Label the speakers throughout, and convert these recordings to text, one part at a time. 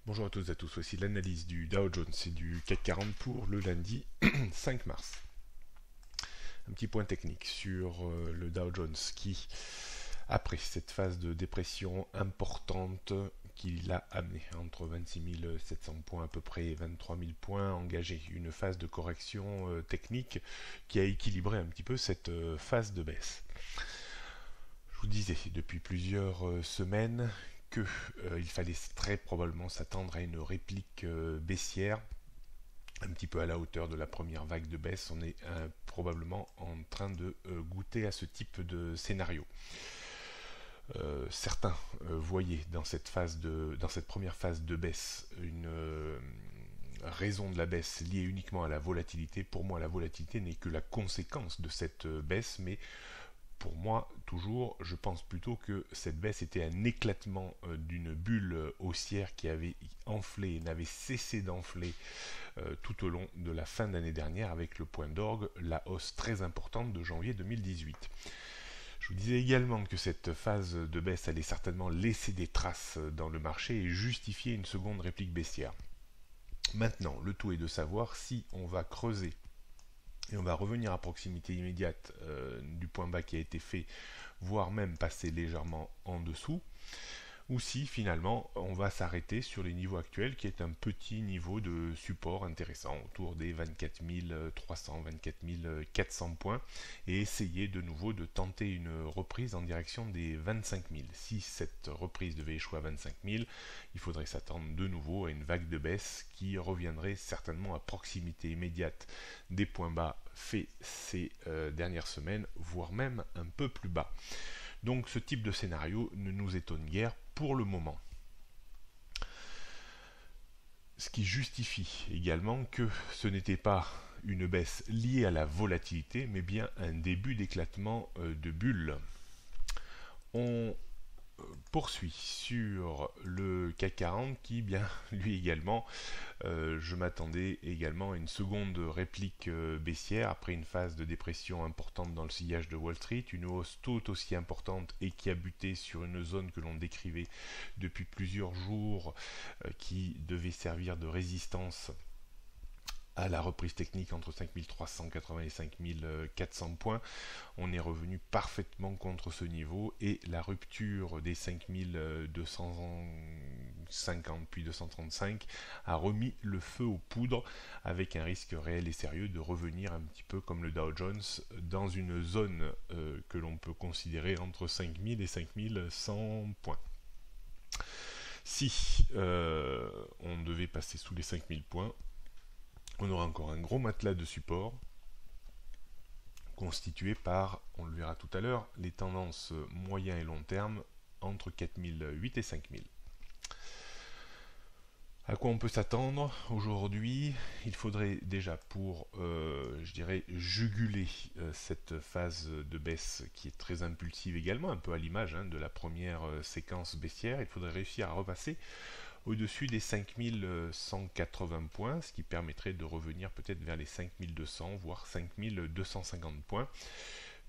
Speaker 1: Bonjour à toutes et à tous, voici l'analyse du Dow Jones et du CAC 40 pour le lundi 5 mars. Un petit point technique sur le Dow Jones qui, après cette phase de dépression importante qui l'a amené entre 26 700 points à peu près et 23 000 points, engagé une phase de correction technique qui a équilibré un petit peu cette phase de baisse. Je vous disais depuis plusieurs semaines qu'il fallait très probablement s'attendre à une réplique baissière, un petit peu à la hauteur de la première vague de baisse. On est probablement en train de goûter à ce type de scénario. Certains voyaient dans cette première phase de baisse une raison de la baisse liée uniquement à la volatilité. Pour moi, la volatilité n'est que la conséquence de cette baisse, mais pour moi, toujours, je pense plutôt que cette baisse était un éclatement d'une bulle haussière qui avait enflé et n'avait cessé d'enfler tout au long de la fin d'année dernière avec le point d'orgue, la hausse très importante de janvier 2018. Je vous disais également que cette phase de baisse allait certainement laisser des traces dans le marché et justifier une seconde réplique baissière. Maintenant, le tout est de savoir si on va creuser et on va revenir à proximité immédiate du point bas qui a été fait, voire même passer légèrement en dessous, ou si finalement on va s'arrêter sur les niveaux actuels qui est un petit niveau de support intéressant autour des 24 300, 24 400 points et essayer de nouveau de tenter une reprise en direction des 25 000. Si cette reprise devait échouer à 25 000, il faudrait s'attendre de nouveau à une vague de baisse qui reviendrait certainement à proximité immédiate des points bas faits ces dernières semaines, voire même un peu plus bas. Donc ce type de scénario ne nous étonne guère pour le moment. Ce qui justifie également que ce n'était pas une baisse liée à la volatilité, mais bien un début d'éclatement de bulles. On poursuit sur le CAC 40 qui, bien, lui également, je m'attendais également à une seconde réplique baissière après une phase de dépression importante dans le sillage de Wall Street, une hausse tout aussi importante et qui a buté sur une zone que l'on décrivait depuis plusieurs jours qui devait servir de résistance à la reprise technique entre 5380 et 5400 points. On est revenu parfaitement contre ce niveau et la rupture des 5250 puis 235 a remis le feu aux poudres avec un risque réel et sérieux de revenir un petit peu comme le Dow Jones dans une zone que l'on peut considérer entre 5000 et 5100 points. Si on devait passer sous les 5000 points, on aura encore un gros matelas de support constitué par, on le verra tout à l'heure, les tendances moyen et long terme entre 4008 et 5000. À quoi on peut s'attendre aujourd'hui? Il faudrait déjà pour, je dirais, juguler cette phase de baisse qui est très impulsive également, un peu à l'image de la première séquence baissière, il faudrait réussir à repasser au-dessus des 5180 points, ce qui permettrait de revenir peut-être vers les 5200, voire 5250 points.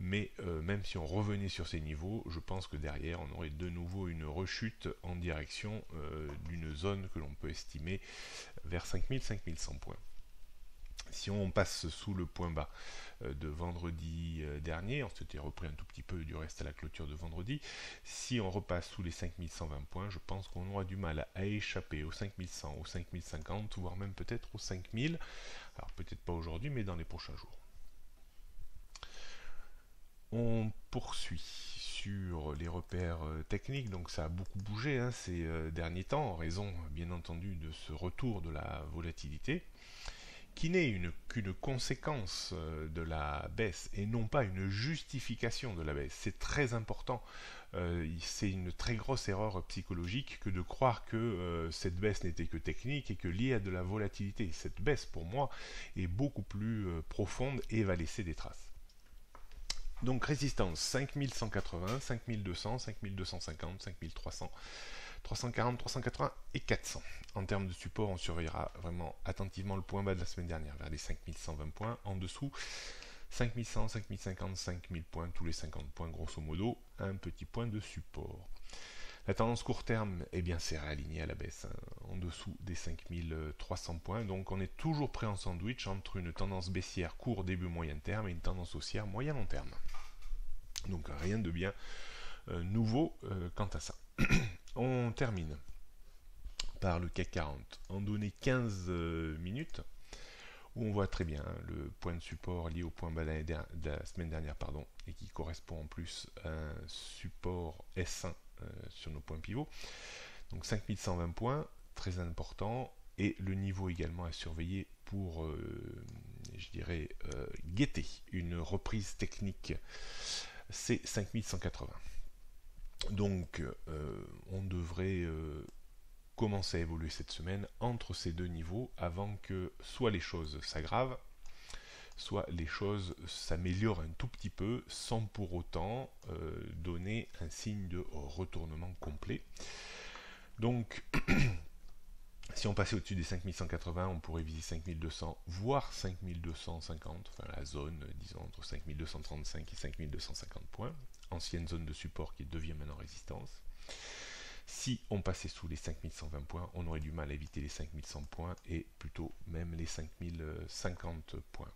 Speaker 1: Mais même si on revenait sur ces niveaux, je pense que derrière, on aurait de nouveau une rechute en direction d'une zone que l'on peut estimer vers 5000-5100 points. Si on passe sous le point bas de vendredi dernier, on s'était repris un tout petit peu du reste à la clôture de vendredi, si on repasse sous les 5120 points, je pense qu'on aura du mal à échapper aux 5100, aux 5050, voire même peut-être aux 5000, alors peut-être pas aujourd'hui, mais dans les prochains jours. On poursuit sur les repères techniques, donc ça a beaucoup bougé ces derniers temps, en raison bien entendu de ce retour de la volatilité, qui n'est qu'une conséquence de la baisse et non pas une justification de la baisse. C'est très important. C'est une très grosse erreur psychologique que de croire que cette baisse n'était que technique et que liée à de la volatilité. Cette baisse, pour moi, est beaucoup plus profonde et va laisser des traces. Donc résistance 5180, 5200, 5250, 5300, 340, 380 et 400. En termes de support, on surveillera vraiment attentivement le point bas de la semaine dernière, vers les 5120 points. En dessous, 5100, 5050, 5000 points, tous les 50 points grosso modo, un petit point de support. La tendance court terme, eh bien, c'est réaligné à la baisse, hein, en dessous des 5300 points. Donc on est toujours prêt en sandwich entre une tendance baissière court, début, moyen terme et une tendance haussière moyen long terme. Donc rien de bien nouveau quant à ça. On termine par le CAC 40 en données 15 minutes, où on voit très bien le point de support lié au point bas de la semaine dernière, et qui correspond en plus à un support S1 sur nos points pivots. Donc 5120 points, très important, et le niveau également à surveiller pour, guetter une reprise technique, c'est 5180. Donc on devrait commencer à évoluer cette semaine entre ces deux niveaux avant que soit les choses s'aggravent, soit les choses s'améliorent un tout petit peu sans pour autant donner un signe de retournement complet. Donc si on passait au-dessus des 5180, on pourrait viser 5200, voire 5250, enfin la zone, disons, entre 5235 et 5250 points, ancienne zone de support qui devient maintenant résistance. Si on passait sous les 5120 points, on aurait du mal à éviter les 5100 points et plutôt même les 5050 points.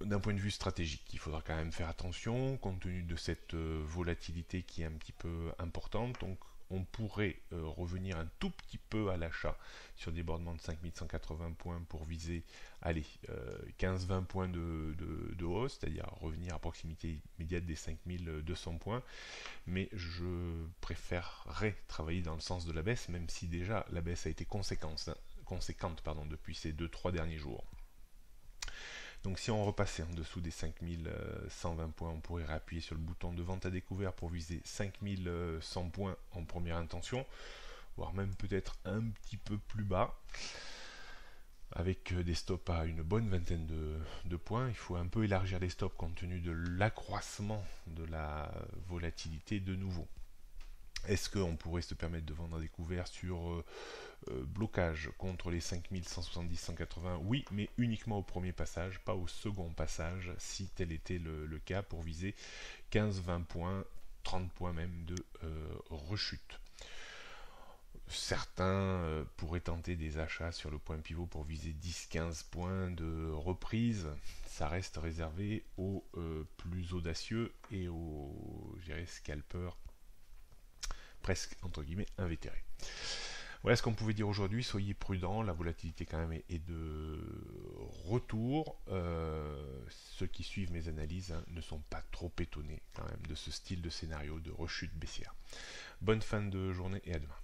Speaker 1: D'un point de vue stratégique, il faudra quand même faire attention compte tenu de cette volatilité qui est un petit peu importante. Donc on pourrait revenir un tout petit peu à l'achat sur des bordements de 5180 points pour viser 15-20 points de hausse, c'est-à-dire revenir à proximité immédiate des 5200 points. Mais je préférerais travailler dans le sens de la baisse, même si déjà la baisse a été conséquente depuis ces 2-3 derniers jours. Donc si on repassait en dessous des 5120 points, on pourrait réappuyer sur le bouton de vente à découvert pour viser 5100 points en première intention, voire même peut-être un petit peu plus bas, avec des stops à une bonne vingtaine de points. Il faut un peu élargir les stops compte tenu de l'accroissement de la volatilité de nouveau. Est-ce qu'on pourrait se permettre de vendre à découvert sur blocage contre les 5170-180? Oui, mais uniquement au premier passage, pas au second passage, si tel était le cas, pour viser 15-20 points, 30 points même de rechute. Certains pourraient tenter des achats sur le point pivot pour viser 10-15 points de reprise. Ça reste réservé aux plus audacieux et aux scalpers presque entre guillemets invétérés. Voilà ce qu'on pouvait dire aujourd'hui. Soyez prudents, la volatilité quand même est de retour. Ceux qui suivent mes analyses ne sont pas trop étonnés quand même de ce style de scénario de rechute baissière. Bonne fin de journée et à demain.